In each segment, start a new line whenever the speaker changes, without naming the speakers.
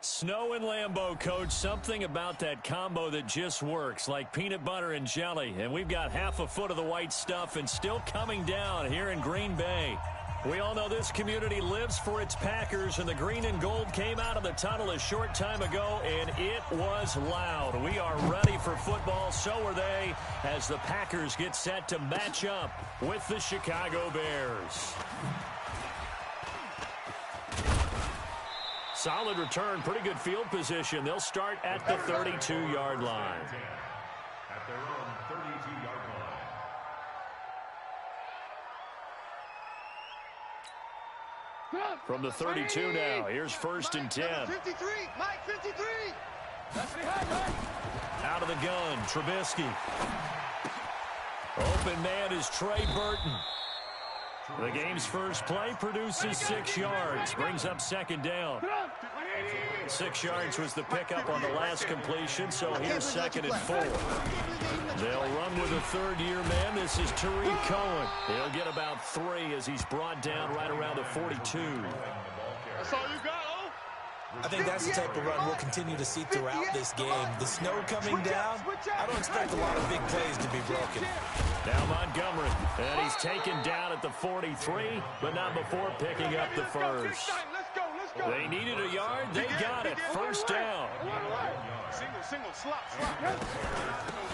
Snow and Lambeau, Coach. Something about that combo that just works, like peanut butter and jelly. And we've got half a foot of the white stuff and still coming down here in Green Bay. We all know this community lives for its Packers, and the green and gold came out of the tunnel a short time ago, and it was loud. We are ready for football, so are they, as the Packers get set to match up with the Chicago Bears. Solid return, pretty good field position. They'll start at the 32-yard line.
At their own 32-yard line.
From the 32 now, here's 1st and 10.
53, Mike, 53.
Out of the gun, Trubisky. Open man is Trey Burton. The game's first play produces 6 yards, brings up 2nd down. 6 yards was the pickup on the last completion, so here's 2nd and 4. They'll run with a third-year man. This is Tariq Cohen. He'll get about 3 as he's brought down right around the 42.
That's all you got, oh?
I think that's the type of run we'll continue to see throughout this game. The snow coming down, I don't expect a lot of big plays to be broken.
Now Montgomery, and he's taken down at the 43, but not before picking up the first. They needed a yard. They got it. 1st down.
Single, slop.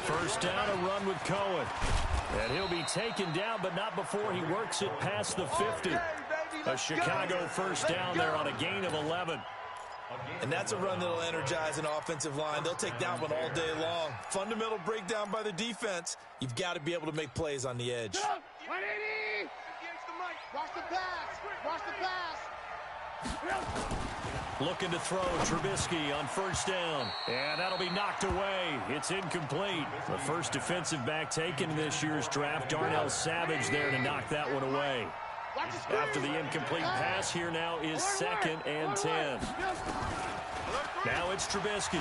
1st down, a run with Cohen. And he'll be taken down, but not before he works it past the 50. A Chicago 1st down there on a gain of 11.
And that's a run that'll energize an offensive line. They'll take that one all day long. Fundamental breakdown by the defense. You've got to be able to make plays on the edge.
180. Watch the pass.
Looking to throw, Trubisky on 1st down. And that'll be knocked away. It's incomplete. The first defensive back taken in this year's draft, Darnell Savage there to knock that one away. After the incomplete pass, here now is 2nd and 10. Now it's Trubisky.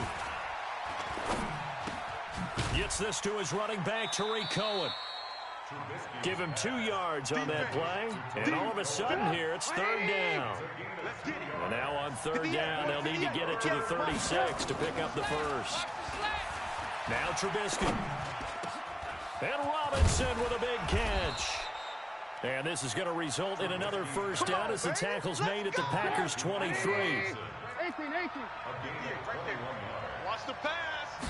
Gets this to his running back, Tariq Cohen. Give him 2 yards on that play. And all of a sudden here, it's 3rd down. And now on 3rd down, they'll need to get it to the 36 to pick up the first. Now Trubisky. And Robinson with a big catch. And this is going to result in another 1st down as the tackle's made at the Packers' 23.
18. Watch the pass.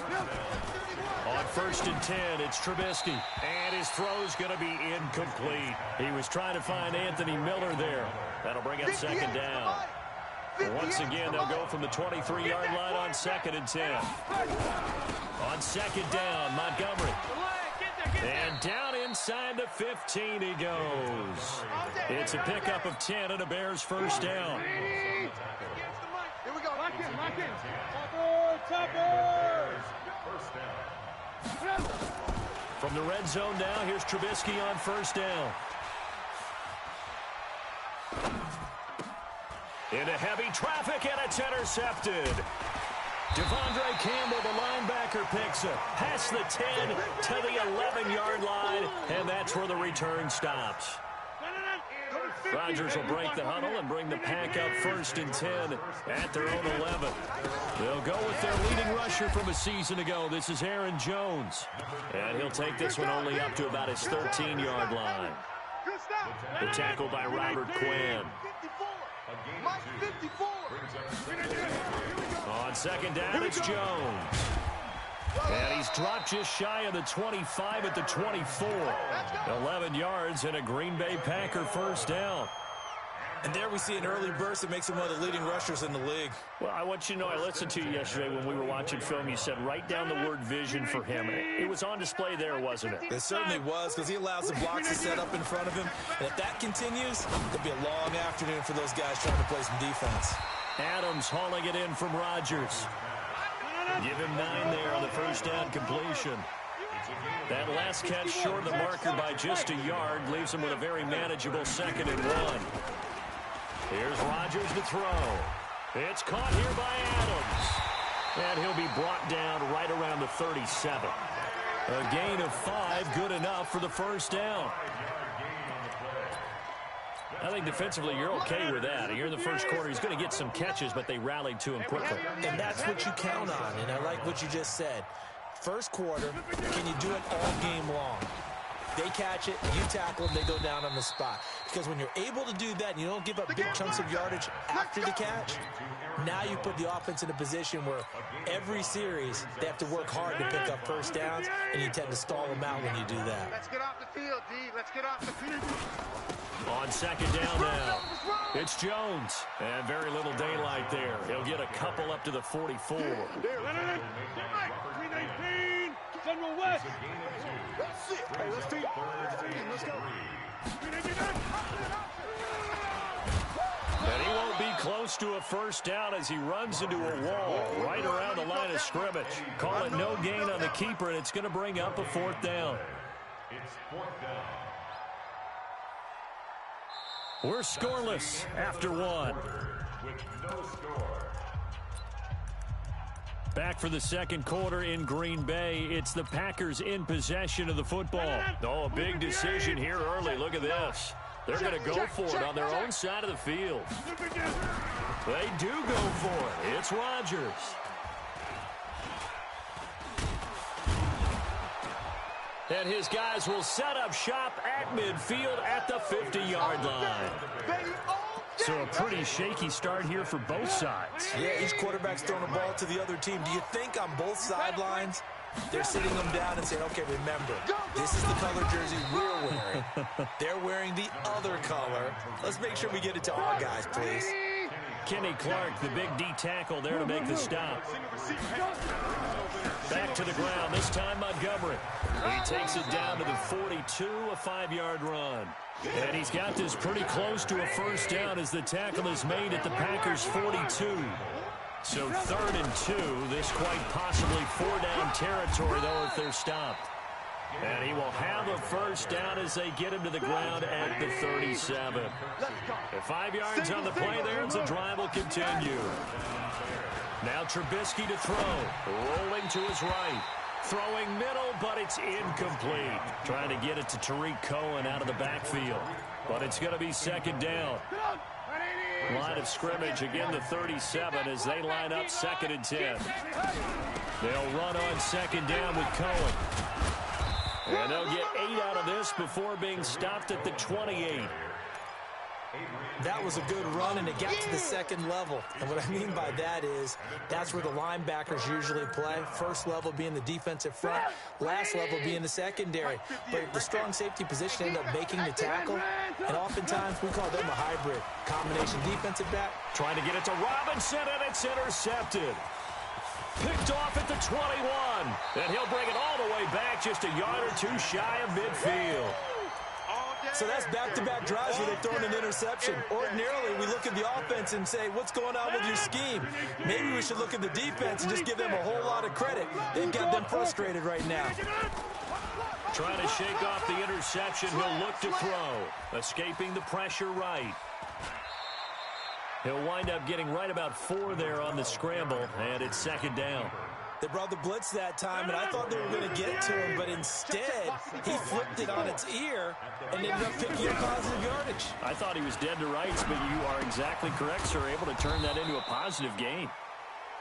On 1st and 10, it's Trubisky. And his throw's going to be incomplete. He was trying to find Anthony Miller there. That'll bring up 2nd down. Once again, they'll go from the 23-yard line on 2nd and 10. On 2nd down, Montgomery. And down inside the 15 he goes. It's a pickup of 10 and a Bears 1st down.
Here we go. Lock in.
From the red zone now, here's Trubisky on 1st down. Into heavy traffic, and it's intercepted. Devondre Campbell, the linebacker, picks it past the 10 to the 11-yard line, and that's where the return stops. Rodgers will break the huddle and bring the pack up 1st and 10 at their own 11. They'll go with their leading rusher from a season ago. This is Aaron Jones, and he'll take this one only up to about his 13-yard line. The tackle by Robert Quinn. On 2nd down, it's Jones. And he's dropped just shy of the 25 at the 24. 11 yards and a Green Bay Packer 1st down.
And there we see an early burst that makes him one of the leading rushers in the league.
Well, I want you to know, I listened to you yesterday when we were watching film. You said write down the word vision for him. It was on display there, wasn't it?
It certainly was, because he allows the blocks to set up in front of him. And if that continues, it'll be a long afternoon for those guys trying to play some defense.
Adams hauling it in from Rodgers. Give him 9 there on the 1st down completion. That last catch short of the marker by just a yard leaves him with a very manageable 2nd and 1. Here's Rodgers to throw. It's caught here by Adams. And he'll be brought down right around the 37. A gain of 5, good enough for the 1st down. I think defensively you're okay with that. Here in the first quarter, he's going to get some catches, but they rallied to him quickly.
And that's what you count on, and I like what you just said. First quarter, can you do it all game long? They catch it, you tackle them, they go down on the spot. Because when you're able to do that and you don't give up big chunks of yardage after the catch, now you put the offense in a position where every series they have to work hard to pick up first downs, and you tend to stall them out when you do that.
Let's get off the field, D. Let's get off the field.
On second down now, it's Jones. And very little daylight there. He'll get a couple up to the 44.
There, let it in. 319, General West. That's it. Hey, let's take let's go.
And he won't be close to a first down as he runs into a wall right around the line of scrimmage. Call it no gain on the keeper, and it's going to bring up a fourth down.
It's fourth down.
We're scoreless after one.
With no score.
Back for the second quarter in Green Bay. It's the Packers in possession of the football. Oh, a big decision here early. Look at this. They're going to go for it on their own side of the field. They do go for it. It's Rodgers. And his guys will set up shop at midfield at the 50-yard line. So a pretty shaky start here for both sides.
Yeah, each quarterback's throwing a ball to the other team. Do you think on both sidelines they're sitting them down and saying, okay, remember, this is the color jersey we're wearing. They're wearing the other color. Let's make sure we get it to our guys, please.
Kenny Clark, the big D tackle there to make the stop. Back to the ground, this time Montgomery. He takes it down to the 42, a 5-yard run. And he's got this pretty close to a first down as the tackle is made at the Packers' 42. So 3rd and 2, this quite possibly 4-down territory, though, if they're stopped. And he will have a first down as they get him to the ground at the 37. At 5 yards on the play there, as the drive will continue. Now Trubisky to throw, rolling to his right. Throwing middle, but it's incomplete. Trying to get it to Tariq Cohen out of the backfield. But it's going to be second down. Line of scrimmage, again the 37 as they line up 2nd and 10. They'll run on second down with Cohen. And they'll get 8 out of this before being stopped at the 28.
That was a good run, and it got to the second level. And what I mean by that is that's where the linebackers usually play. First level being the defensive front, last level being the secondary. But the strong safety position ended up making the tackle, and oftentimes we call them a hybrid. Combination defensive back.
Trying to get it to Robinson, and it's intercepted. Picked off at the 21. And he'll bring it all the way back just a yard or two shy of midfield.
So that's back-to-back drives where they're throwing an interception. Ordinarily, we look at the offense and say, what's going on with your scheme? Maybe we should look at the defense and just give them a whole lot of credit. They've got them frustrated right now.
Trying to shake off the interception. He'll look to throw. Escaping the pressure right. He'll wind up getting right about 4 there on the scramble, and it's second down.
They brought the blitz that time, and I thought they were going to get to him, but instead, he flipped it on its ear and ended up picking up positive yardage.
I thought he was dead to rights, but you are exactly correct, sir. Able to turn that into a positive gain.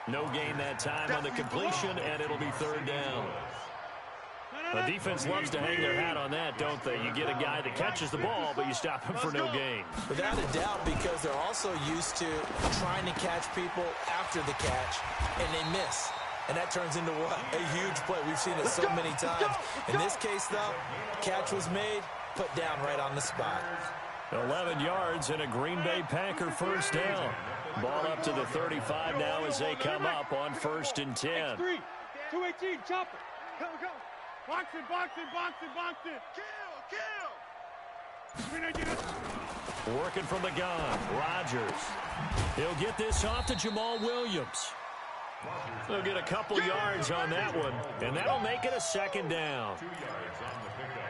No gain that time on the completion, and it'll be third down. The defense loves to hang their hat on that, don't they? You get a guy that catches the ball, but you stop him for no gain.
Without a doubt, because they're also used to trying to catch people after the catch, and they miss. And that turns into what? A huge play. We've seen it so many times. In this case, though, catch was made, put down right on the spot.
11 yards and a Green Bay Packer first down. Ball up to the 35 now as they come up on 1st and 10.
218, chop it. Go, go. Box it, box it, box it, box it. Kill.
Working from the gun, Rodgers. He'll get this off to Jamal Williams. They'll get a couple yards on that one, and that'll make it a second down.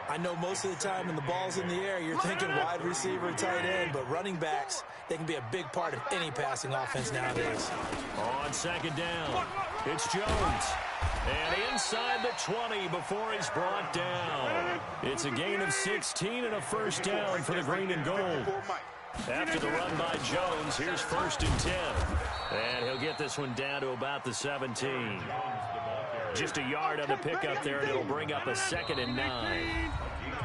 I know most of the time when the ball's in the air, you're thinking wide receiver, tight end, but running backs, they can be a big part of any passing offense nowadays.
On second down, it's Jones. And inside the 20 before he's brought down. It's a gain of 16 and a first down for the green and gold. After the run by Jones, here's 1st and 10. And he'll get this one down to about the 17. Just a yard on the pickup there, and it'll bring up a 2nd and 9.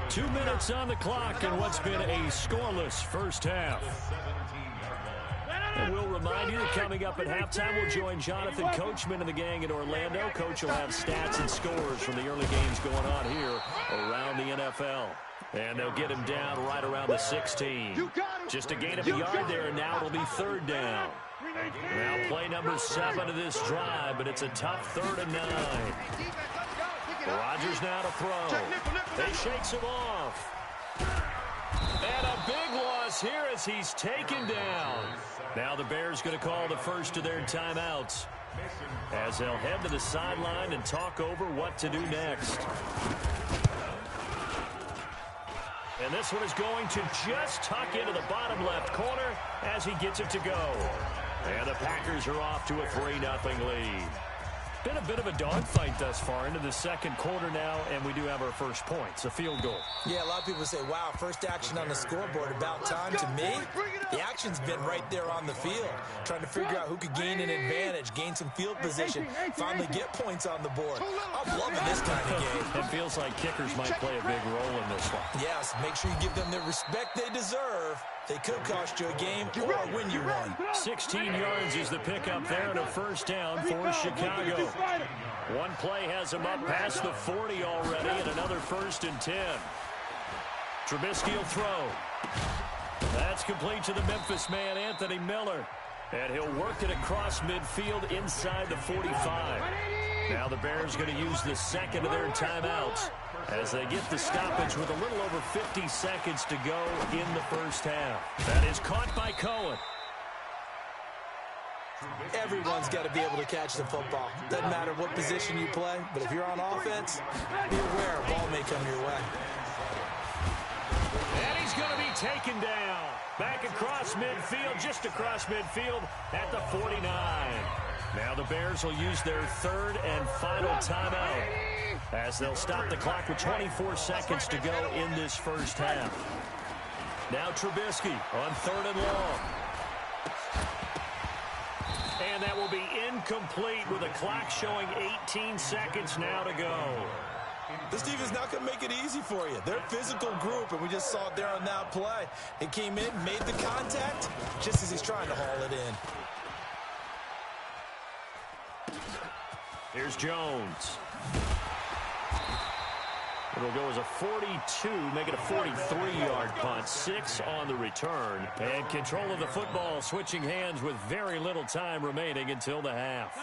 2 minutes on the clock in what's been a scoreless first half. And we'll remind you that coming up at halftime, we'll join Jonathan Coachman and the gang in Orlando. Coach will have stats and scores from the early games going on here around the NFL. And they'll get him down right around the 16. Just a gain of a yard there, and now it'll be 3rd down. Now play number 7 of this drive, but it's a tough 3rd and 9. Rodgers now to throw. He shakes him off. And a big loss here as he's taken down. Now the Bears going to call the first of their timeouts as they'll head to the sideline and talk over what to do next. And this one is going to just tuck into the bottom left corner as he gets it to go. And the Packers are off to a 3-0 lead. Been a bit of a dogfight thus far into the second quarter now, and we do have our first points, a field goal.
Yeah, a lot of people say, wow, first action on the scoreboard, about time. To me, the action's been right there on the field, trying to figure out who could gain an advantage, gain some field position, finally get points on the board. I'm loving this kind of game.
It feels like kickers might play a big role in this one.
Yes, make sure you give them the respect they deserve. They could cost you a game or win you one.
16 yards is the pickup there and a 1st down for Chicago. One play has him up past the 40 already and another 1st and 10. Trubisky will throw. That's complete to the Memphis man, Anthony Miller. And he'll work it across midfield inside the 45. Now the Bears going to use the 2nd of their timeouts as they get the stoppage with a little over 50 seconds to go in the first half. That is caught by Cohen.
Everyone's got to be able to catch the football. Doesn't matter what position you play, but if you're on offense, be aware a ball may come your way.
And he's going to be taken down. Back across midfield, just across midfield at the 49. Now the Bears will use their 3rd and final timeout as they'll stop the clock with 24 seconds to go in this first half. Now Trubisky on 3rd and long. And that will be incomplete with a clock showing 18 seconds now to go.
This defense not going to make it easy for you. They're a physical group, and we just saw it there on that play. It came in, made the contact, just as he's trying to haul it in.
Here's Jones. It'll go as a 42, make it a 43-yard punt. 6 on the return. And control of the football switching hands with very little time remaining until the half.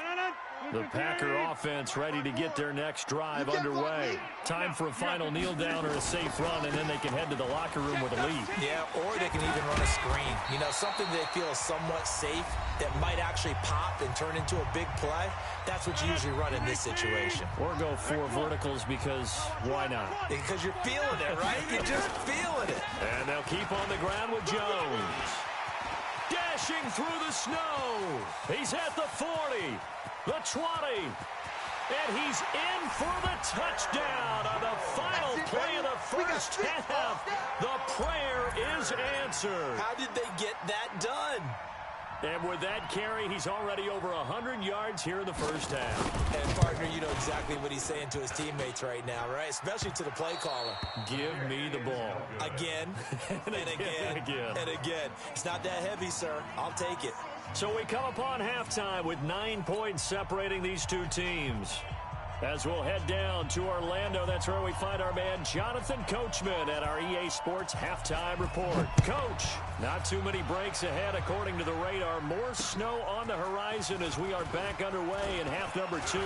The Packer offense ready to get their next drive underway. Time for a final kneel down or a safe run, and then they can head to the locker room with a lead.
Yeah, or they can even run a screen. You know, something they feel is somewhat safe that might actually pop and turn into a big play. That's what you usually run in this situation.
Or go 4 verticals because why not?
Because you're feeling it, right? You're just feeling it.
And they'll keep on the ground with Jones. Dashing through the snow. He's at the 40. The 20, and he's in for the touchdown on the final play of the first half. The prayer is answered.
How did they get that done?
And with that carry, he's already over 100 yards here in the first half.
And, partner, you know exactly what he's saying to his teammates right now, right? Especially to the play caller.
Give me the ball.
Again, and again, and again. It's not that heavy, sir. I'll take it.
So we come upon halftime with 9 points separating these two teams. As we'll head down to Orlando, that's where we find our man Jonathan Coachman at our EA Sports Halftime Report. Coach, not too many breaks ahead according to the radar. More snow on the horizon as we are back underway in half number 2.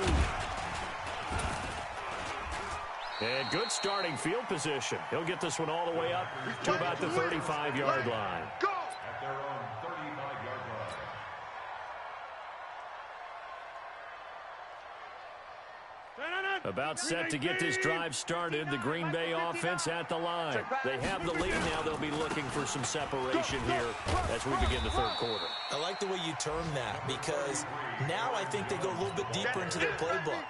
And good starting field position. He'll get this one all the way up to about the 35-yard line.
Go! At their own 35-yard line.
About set to get this drive started. The Green Bay offense at the line. They have the lead now. They'll be looking for some separation here as we begin the third quarter.
I like the way you term that because now I think they go a little bit deeper into their playbook.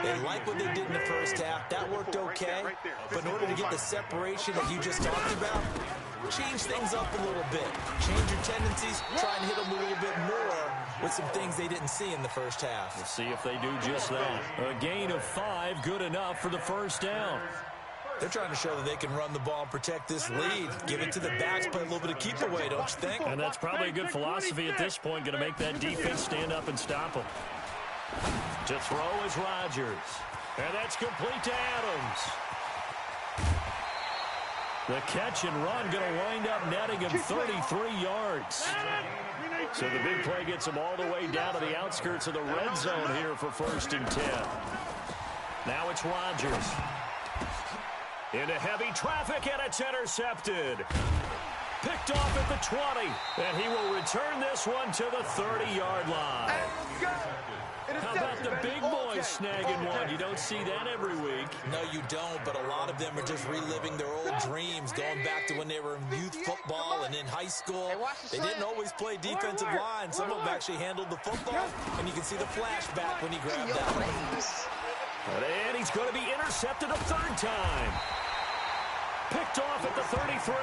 They like what they did in the first half. That worked okay. But in order to get the separation that you just talked about, change things up a little bit. Change your tendencies, try and hit them a little bit more with some things they didn't see in the first half.
We'll see if they do just that. A gain of 5, good enough for the first down.
They're trying to show that they can run the ball and protect this lead. Give it to the backs, play a little bit of keep away, don't you think?
And that's probably a good philosophy at this point, going to make that defense stand up and stop them. To throw is Rodgers. And that's complete to Adams. The catch and run going to wind up netting him 33 yards. So the big play gets him all the way down to the outskirts of the red zone here for 1st and 10. Now it's Rodgers. Into heavy traffic, and it's intercepted. Picked off at the 20, and he will return this one to the 30-yard line. How about the big boys snagging one? You don't see that every week.
No, you don't, but a lot of them are just reliving their old dreams, going back to when they were in youth football and in high school. They didn't always play defensive line. Some of them actually handled the football, and you can see the flashback when he grabbed that one.
And he's going to be intercepted a 3rd time. Picked off at the 33,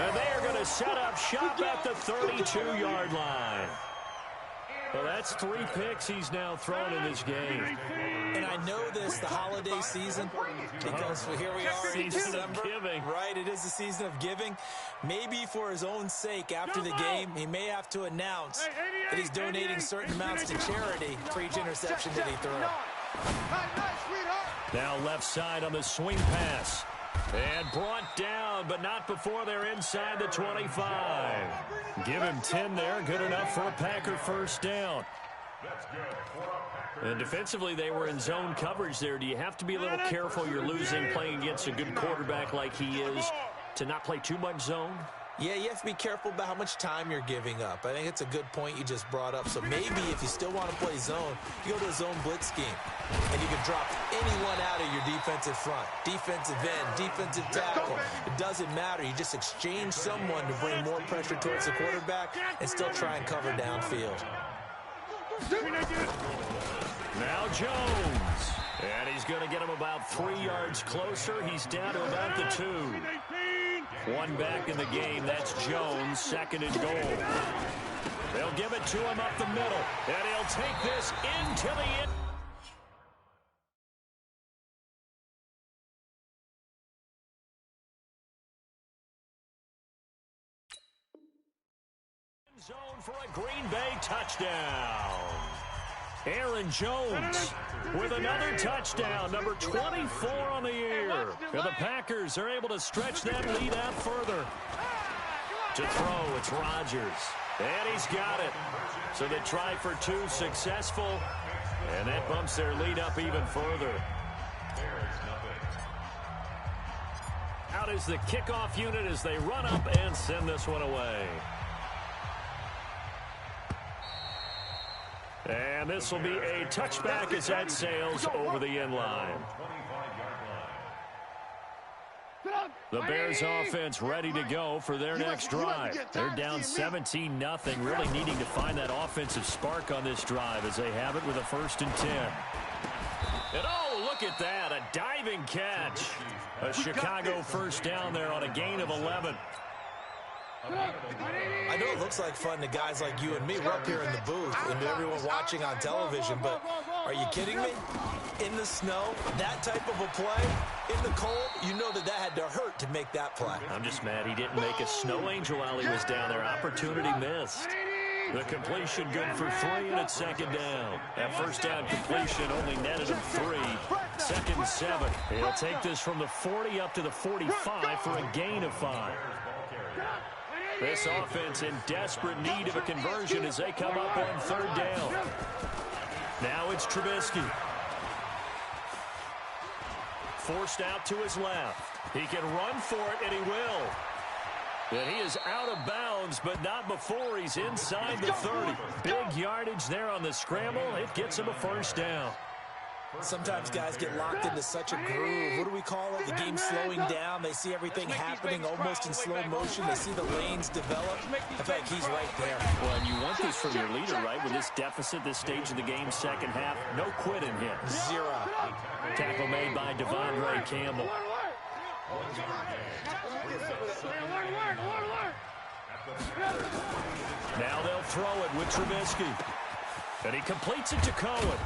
and they are going to set up shop at the 32-yard line. Well, that's 3 picks he's now thrown in this game.
And I know this, the holiday season, because here we are in December. Right, it is the season of giving. Maybe for his own sake, after the game, he may have to announce that he's donating certain amounts to charity for each interception that he threw.
Now left side on the swing pass. And brought down, but not before they're inside the 25. Give him 10 there. Good enough for a Packer first down. And defensively, they were in zone coverage there. Do you have to be a little careful? You're losing playing against a good quarterback like he is to not play too much zone?
Yeah, you have to be careful about how much time you're giving up. I think it's a good point you just brought up. So maybe if you still want to play zone, you go to a zone blitz scheme. And you can drop anyone out of your defensive front. Defensive end, defensive tackle. It doesn't matter. You just exchange someone to bring more pressure towards the quarterback and still try and cover downfield.
Now Jones. And he's going to get him about 3 yards closer. He's down to about the 2. One back in the game. That's Jones, 2nd and goal. They'll give it to him up the middle. And he'll take this into the end zone for a Green Bay touchdown. Aaron Jones with another touchdown, number 24 on the year. And the Packers are able to stretch that lead out further. To throw, it's Rodgers. And he's got it. So they try for 2, successful. And that bumps their lead up even further. Out is the kickoff unit as they run up and send this one away. And this will be a touchback as that sails over the end line. The Bears offense ready to go for their next drive. They're down 17-0, really needing to find that offensive spark on this drive as they have it with a 1st and 10. And oh, look at that, a diving catch. A Chicago first down there on a gain of 11.
I know it looks like fun to guys like you and me. We're up here in the booth and to everyone watching on television, but are you kidding me? In the snow, that type of a play, in the cold, you know that had to hurt to make that play.
I'm just mad he didn't make a snow angel while he was down there. Opportunity missed. The completion good for 3, and it's 2nd down. That first down completion only netted him 3. 2nd and 7. He'll take this from the 40 up to the 45 for a gain of 5. This offense in desperate need of a conversion as they come up on 3rd down. Now it's Trubisky. Forced out to his left. He can run for it, and he will. And he is out of bounds, but not before he's inside the 30. Big yardage there on the scramble. It gets him a first down.
Sometimes guys get locked into such a groove. What do we call it? The game slowing down. They see everything happening almost in slow motion. They see the lanes develop. I feel like he's right there.
Well, and you want this from your leader, right? With this deficit, this stage of the game, 2nd half, no quit in him.
0.
Tackle made by Devondre Campbell. Now they'll throw it with Trubisky. And he completes it to Cohen.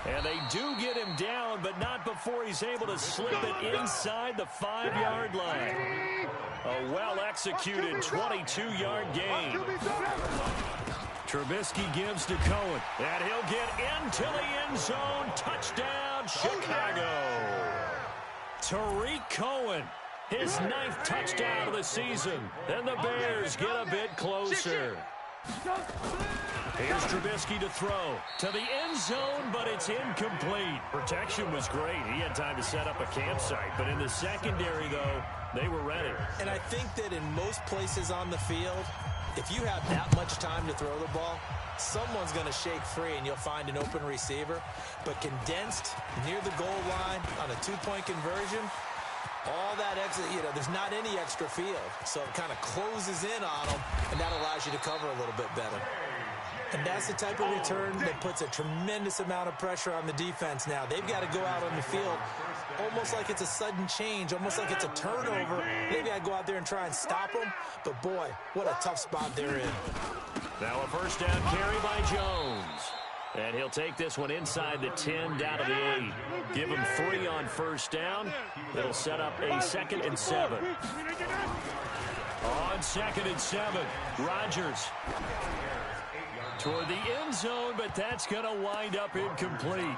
And they do get him down, but not before he's able to slip it inside the 5-yard line. A well-executed 22-yard gain. Trubisky gives to Cohen, and he'll get into the end zone. Touchdown, Chicago. Tariq Cohen, his 9th touchdown of the season, and the Bears get a bit closer. Here's Trubisky to throw to the end zone, but it's incomplete. Protection was great. He had time to set up a campsite, but in the secondary, though, they were ready.
And I think that in most places on the field, if you have that much time to throw the ball, someone's going to shake free and you'll find an open receiver. But condensed near the goal line on a 2-point conversion, all that extra, there's not any extra field. So it kind of closes in on them, and that allows you to cover a little bit better. And that's the type of return that puts a tremendous amount of pressure on the defense now. They've got to go out on the field almost like it's a sudden change, almost like it's a turnover. They've got to go out there and try and stop them. But, boy, what a tough spot they're in.
Now a first down carry by Jones. And he'll take this one inside the 10 down to the 8. Give him 3 on first down. It'll set up a 2nd and 7. On 2nd and 7, Rodgers toward the end zone, but that's going to wind up incomplete.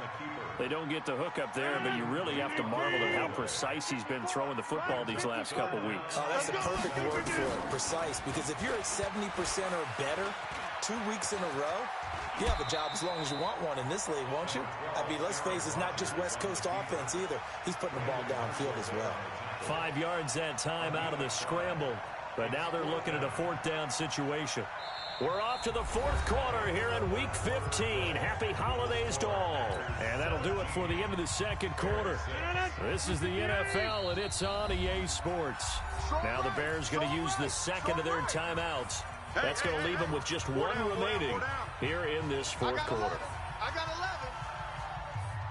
They don't get the hook up there, but you really have to marvel at how precise he's been throwing the football these last couple weeks.
Oh, that's the perfect word for it, precise, because if you're at 70% or better 2 weeks in a row, you have a job as long as you want one in this league, won't you? I mean, let's face it, it's not just West Coast offense either. He's putting the ball downfield as well.
5 yards that time out of the scramble, but now they're looking at a 4th down situation. We're off to the 4th quarter here in Week 15. Happy holidays to all. And that'll do it for the end of the 2nd quarter. This is the NFL, and it's on EA Sports. Now the Bears going to use the 2nd of their timeouts. That's going to leave them with just 1 remaining here in this 4th quarter.
I got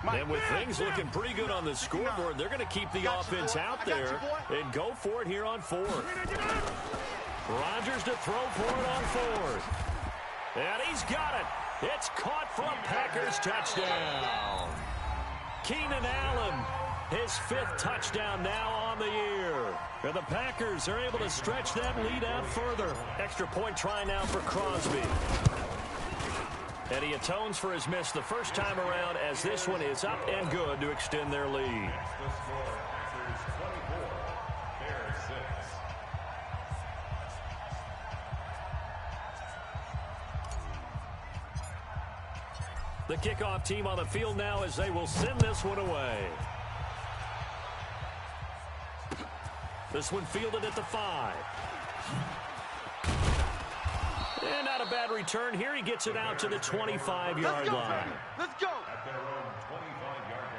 11.
And with things looking pretty good on the scoreboard, they're going to keep the offense out there and go for it here on 4th. Rodgers to throw for it on 4th. And he's got it. It's caught for a Packers touchdown. Keenan Allen, his 5th touchdown now on the year. And the Packers are able to stretch that lead out further. Extra point try now for Crosby. And he atones for his miss the first time around as this one is up and good to extend their lead. The kickoff team on the field now as they will send this one away. This one fielded at the 5. And not a bad return here. He gets it out to the 25-yard line.
Let's go.
At their own 25-yard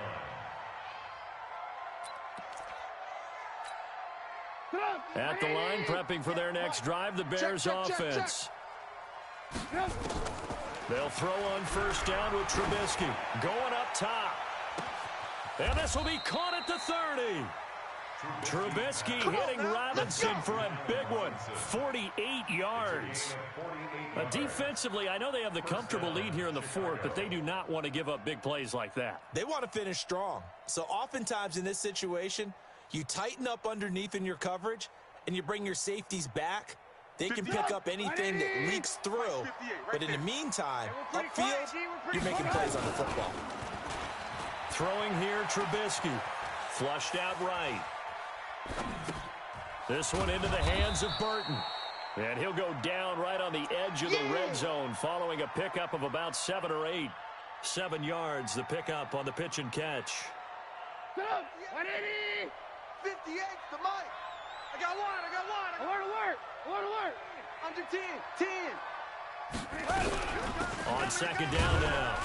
line.
At the line, prepping for their next drive, the Bears offense. They'll throw on first down with Trubisky. Going up top. And this will be caught at the 30. Trubisky hitting Robinson for a big one. 48 yards. Defensively, I know they have the comfortable lead here in the 4th, but they do not want to give up big plays like that.
They want to finish strong. So oftentimes in this situation, you tighten up underneath in your coverage, and you bring your safeties back. They can pick up anything that leaks through. But in the meantime, upfield, you're making plays on the football.
Throwing here, Trubisky. Flushed out right. This one into the hands of Burton. And he'll go down right on the edge of the red zone following a pickup of about 7 or 8. 7 yards, the pickup on the pitch and catch.
180. 58 to Mike. I got one. Alert. Under 10.
On second down now.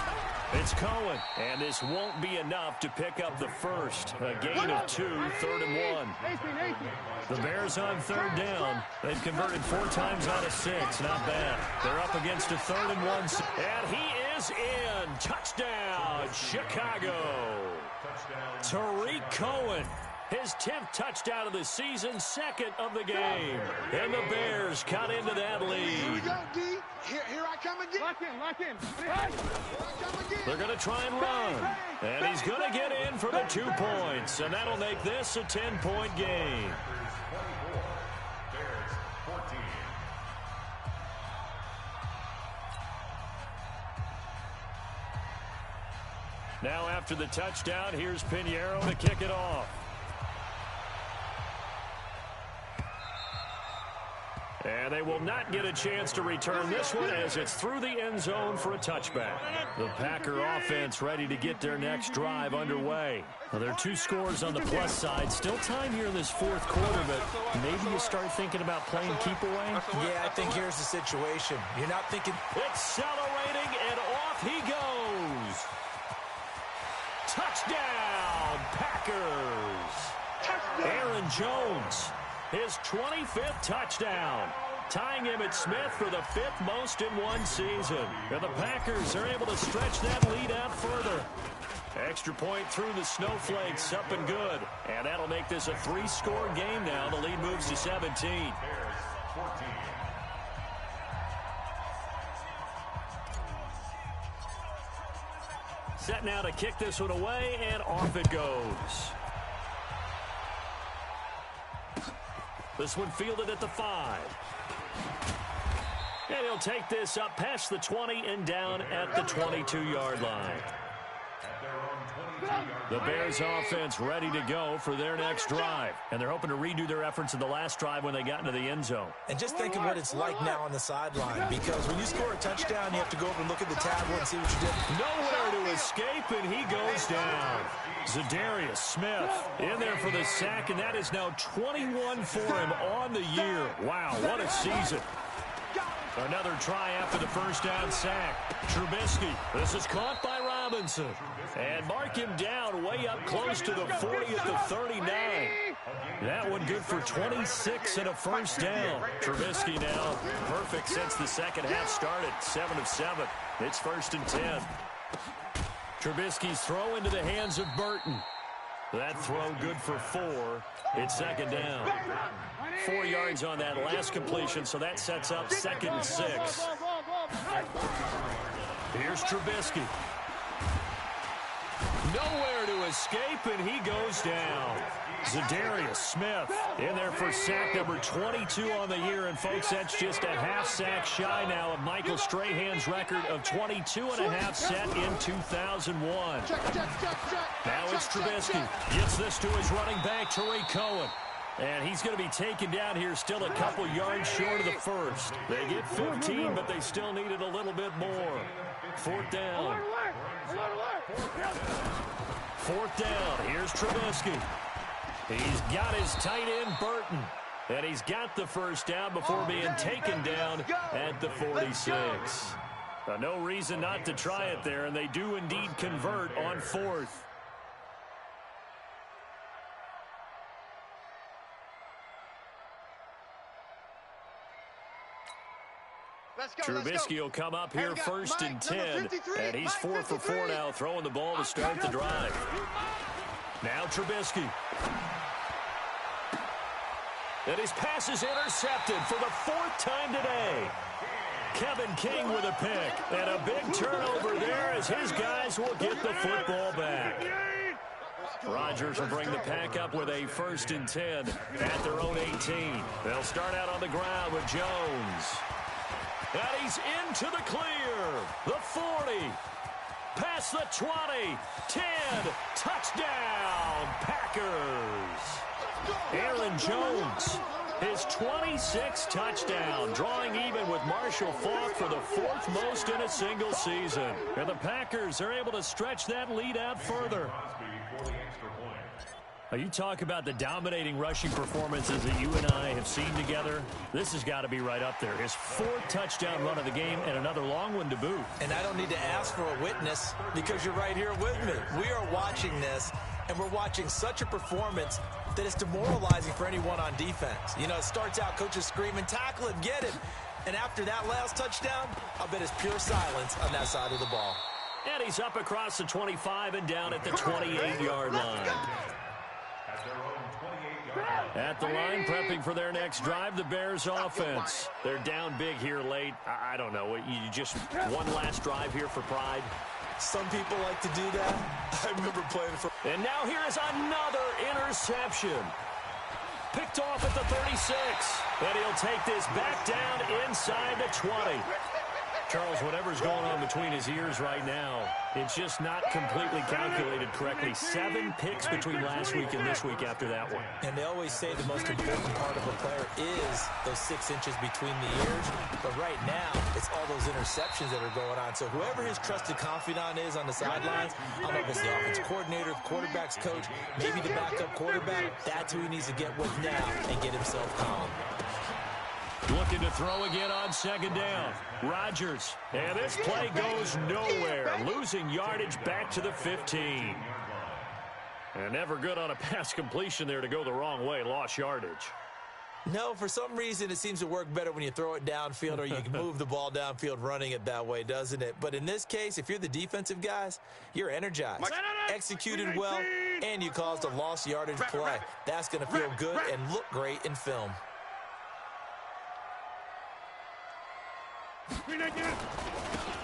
It's Cohen. And this won't be enough to pick up the first. A gain of 2, 3rd and 1. The Bears on 3rd down. They've converted 4 times out of 6. Not bad. They're up against a 3rd and 1. And he is in. Touchdown, Chicago. Tariq Cohen. His 10th touchdown of the season, second of the game. And the Bears cut into that lead.
Here we go, D. Here I come again. Lock in. Here I come again.
They're going to try and run. And he's going to get in for the 2 points. And that'll make this a 10-point game. Now after the touchdown, here's Pinheiro to kick it off. And they will not get a chance to return this one as it's through the end zone for a touchback. The Packer offense ready to get their next drive underway. Well, there are 2 scores on the plus side. Still time here in this 4th quarter, but maybe you start thinking about playing keep away?
Yeah, I think here's the situation. You're not thinking...
Accelerating, and off he goes. Touchdown, Packers. Aaron Jones, his 25th touchdown, tying him at Smith for the 5th most in one season. And the Packers are able to stretch that lead out further. Extra point through the snowflakes, up and good. And that'll make this a 3-score game now. The lead moves to 17. Set now to kick this one away, and off it goes. This one fielded at the 5. And he'll take this up past the 20 and down at the 22-yard line. The Bears offense ready to go for their next drive. And they're hoping to redo their efforts in the last drive when they got into the end zone.
And just think of what it's like now on the sideline, because when you score a touchdown, you have to go over and look at the tablet and see what you did.
Nowhere to escape, and he goes down. Zadarius Smith in there for the sack, and that is now 21 for him on the year. Wow, what a season. Another try after the first down sack. Trubisky, this is caught by Robinson. And mark him down way up close to the 40 at the 39. That one good for 26 and a first down. Trubisky now perfect since the second half started. 7 of 7. It's 1st and 10. Trubisky's throw into the hands of Burton. That throw good for 4. It's 2nd down. 4 yards on that last completion, so that sets up 2nd and 6. Here's Trubisky. Nowhere to escape, and he goes down. Zadarius Smith in there for sack number 22 on the year. And, folks, that's just a half sack shy now of Michael Strahan's record of 22 and a half set in 2001. Now it's Trubisky. Gets this to his running back, Tariq Cohen. And he's going to be taken down here still a couple yards short of the first. They get 15, but they still needed a little bit more. 4th down. 4th down. Here's Trubisky. He's got his tight end, Burton. And he's got the first down before being taken down at the 46. No reason not to try it there, and they do indeed convert on 4th. Trubisky will come up here 1st and 10, and he's 4 for 4 now, throwing the ball to start the drive. Now Trubisky. And his pass is intercepted for the 4th time today. Kevin King with a pick, and a big turnover there as his guys will get the football back. Rodgers will bring the pack up with a 1st and 10 at their own 18. They'll start out on the ground with Jones. And he's into the clear. The 40. Past the 20. 10. Touchdown, Packers. Aaron Jones, his 26th touchdown, drawing even with Marshall Faulk for the 4th most in a single season. And the Packers are able to stretch that lead out further. You talk about the dominating rushing performances that you and I have seen together. This has got to be right up there. His 4th touchdown run of the game and another long one to boot. And I don't need to ask for a witness because you're right here with me. We are watching this, and we're watching such a performance that is demoralizing for anyone on defense. You know, it starts out coaches screaming, tackle it, get it. And after that last touchdown, I'll bet it's pure silence on that side of the ball. And he's up across the 25 and down at the 28-yard line.
At their own
At the line, prepping for their next drive, the Bears offense. They're down big here late. I don't know. You just one last drive here for pride?
Some people like to do that. I remember playing for...
And now here is another interception. Picked off at the 36. And he'll take this back down inside the 20. Charles, whatever's going on between his ears right now, it's just not completely calculated correctly. 7 picks between last week and this week after that one.
And they always say the most important part of a player is those 6 inches between the ears. But right now, it's all those interceptions that are going on. So whoever his trusted confidant is on the sidelines, I don't know if it's the offensive coordinator, the quarterback's coach, maybe the backup quarterback, that's who he needs to get with now and get himself calm.
Looking to throw again on second down. Rodgers. And this play goes nowhere. Losing yardage back to the 15. And never good on a pass completion there to go the wrong way. Lost yardage.
No, for some reason, it seems to work better when you throw it downfield or you can move the ball downfield running it that way, doesn't it? But in this case, if you're the defensive guys, you're energized, executed well, and you caused a lost yardage play. That's going to feel good and look great in film.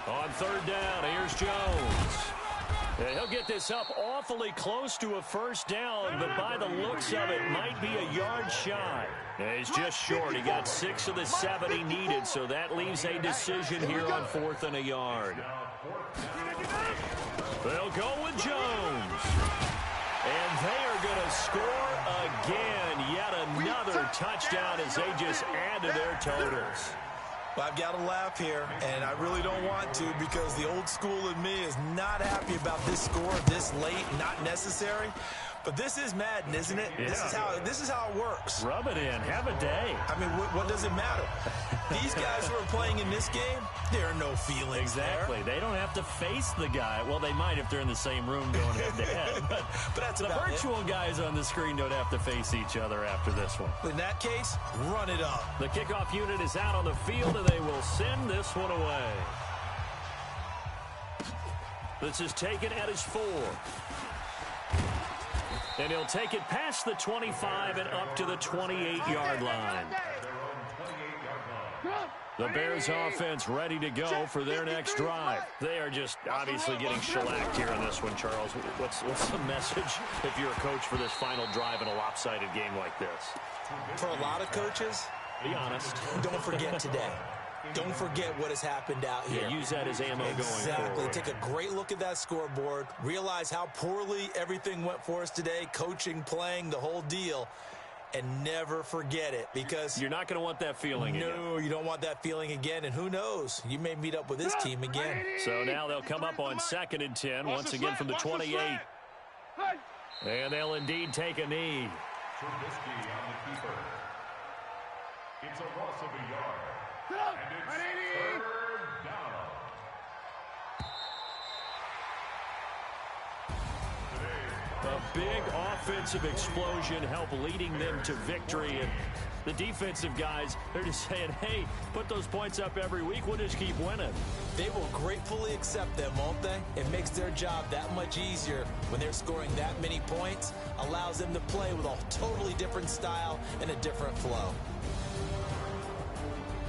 On third down, here's Jones. And he'll get this up awfully close to a first down, but by the looks of it, might be a yard shy. And he's just short. He got 6 of the 7 he needed, so that leaves a decision here on 4th and a yard. They'll go with Jones. And they are going to score again. Yet another touchdown as they just add to their totals.
Well, I've got to laugh here, and I really don't want to because the old school in me is not happy about this score this late, not necessary. But this is Madden, isn't it?
Yeah.
This is how it works.
Rub it in. Have a day.
I mean, what does it matter? These guys who are playing in this game, there are no feelings
Exactly.
there.
They don't have to face the guy. Well, they might if they're in the same room going head-to-head. But
that's
the
about
virtual guys on the screen don't have to face each other after this one.
In that case, run it up.
The kickoff unit is out on the field, and they will send this one away. This is taken at his 4. And he'll take it past the 25 and up to the 28-yard line. The Bears offense ready to go for their next drive. They are just obviously getting shellacked here in this one, Charles. What's the message if you're a coach for this final drive in a lopsided game like this?
For a lot of coaches,
be honest.
Don't forget today. Don't forget what has happened out here.
Yeah, use that as ammo going forward.
Exactly. Take a great look at that scoreboard. Realize how poorly everything went for us today. Coaching, playing, the whole deal. And never forget it because...
You're not going to want that feeling again.
No, you don't want that feeling again. And who knows? You may meet up with this team again.
So now they'll come up on 2nd and 10 once again from the 28. And they'll indeed take a knee.
Trubisky on the keeper. It's a loss of a yard. And it's 3rd down.
A big offensive explosion helped leading them to victory. And the defensive guys, they're just saying, hey, put those points up every week. We'll just keep winning.
They will gratefully accept them, won't they? It makes their job that much easier when they're scoring that many points. Allows them to play with a totally different style and a different flow.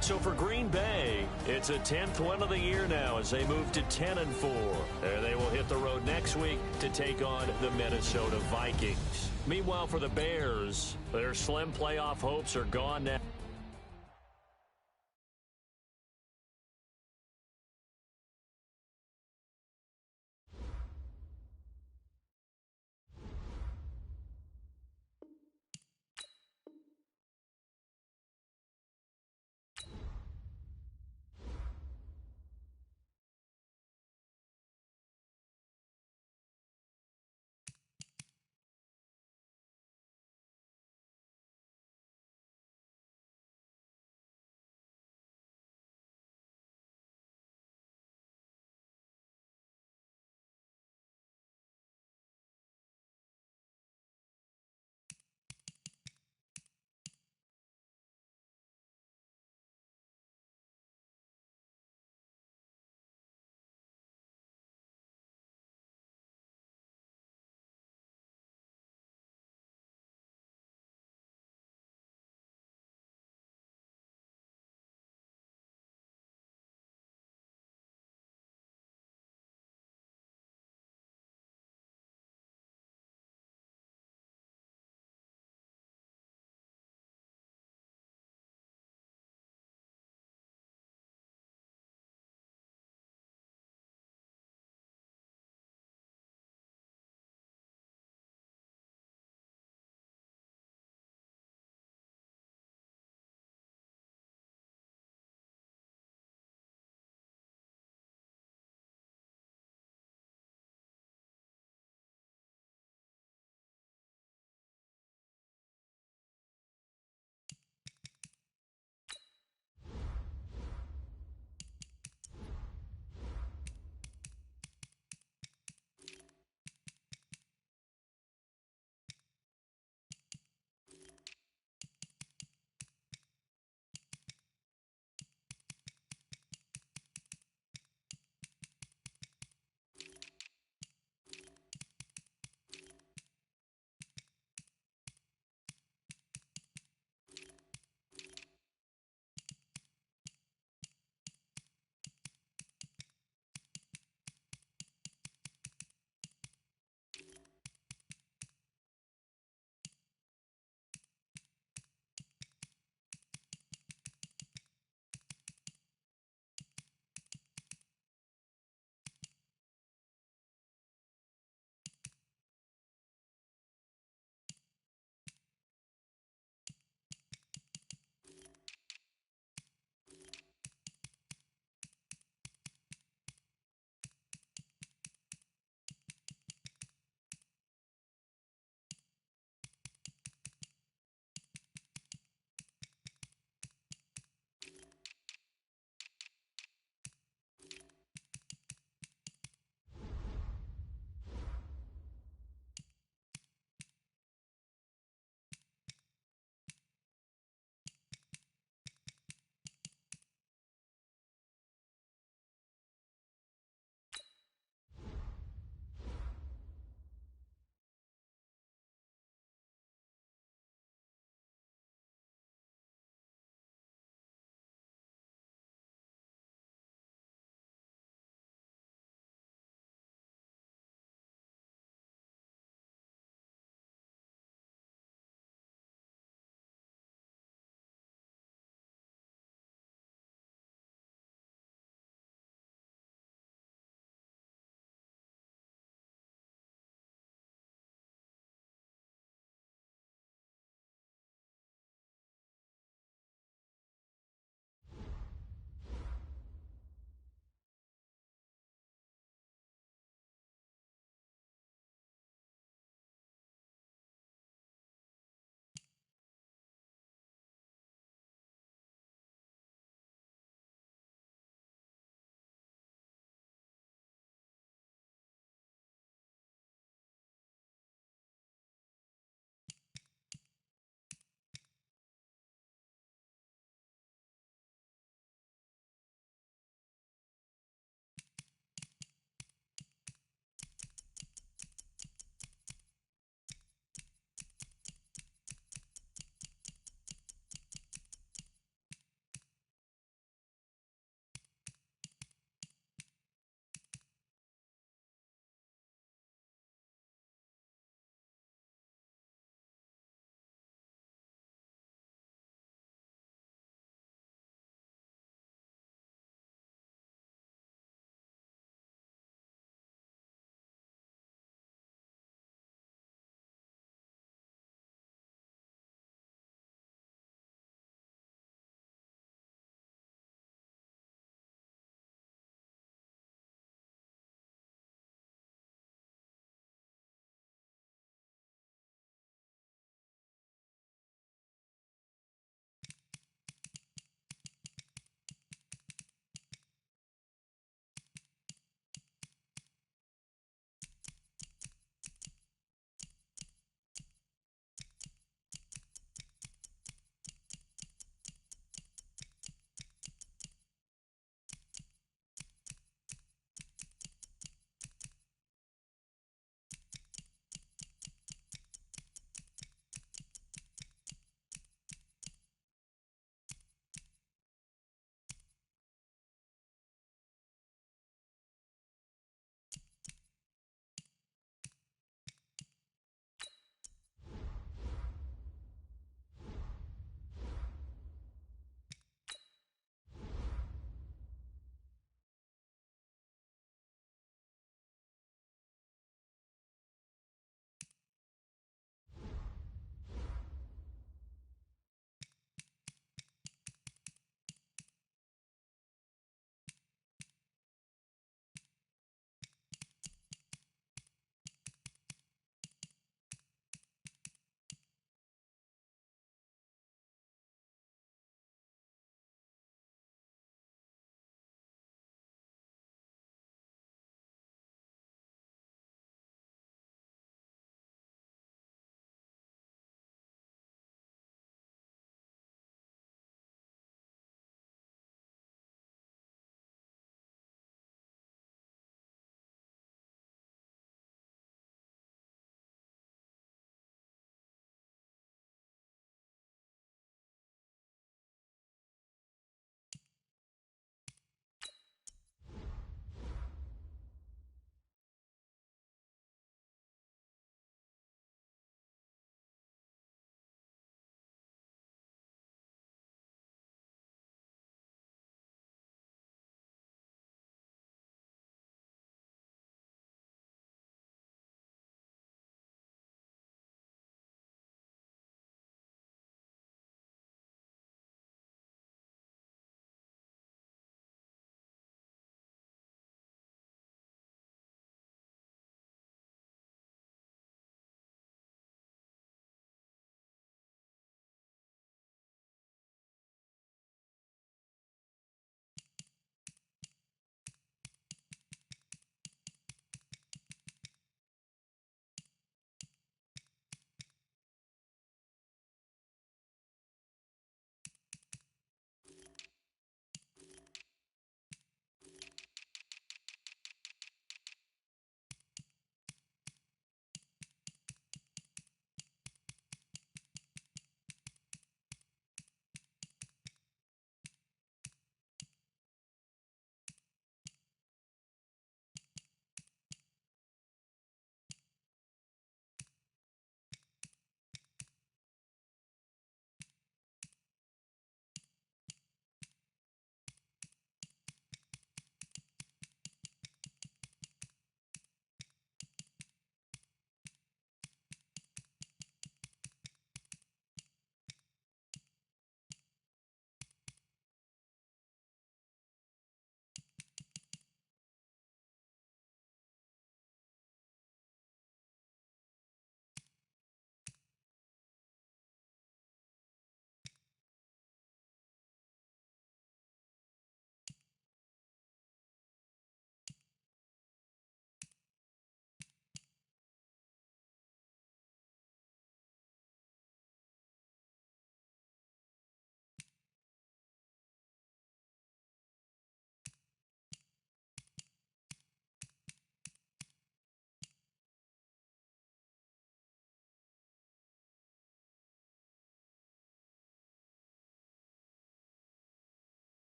So for Green Bay, it's a 10th win of the year now as they move to 10-4. And they will hit the road next week to take on the Minnesota Vikings. Meanwhile, for the Bears, their slim playoff hopes are gone now.